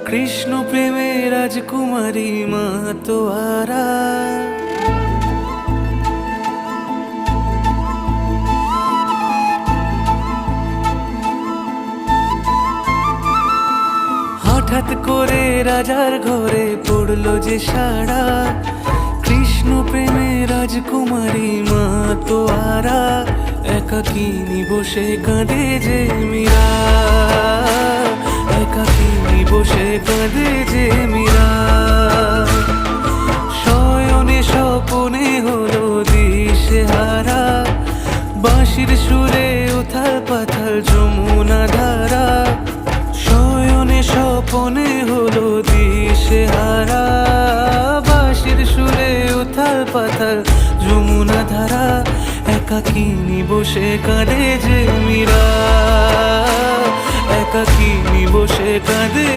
কৃষ্ণ প্রেমে রাজকুমারী মা তোয়ারা। হঠাৎ করে রাজার ঘরে পড়লো যে সাড়া, কৃষ্ণ প্রেমে রাজকুমারী মা তোয়ারা। একাকিনী বসে কাঁদে যে মীরা, একাকিনী বসে কাঁদে যে মীরা। শয়নে স্বপনে হলো দিশেহারা, বাঁশির সুরে উথাল পাথাল যমুনা ধারা। শয়নে স্বপনে হলো দিশেহারা, বাঁশির সুরে উথাল পাথাল যমুনা ধারা। একাকিনী বসে কাঁদে যে মীরা, একাকিনী বসে কাঁদে।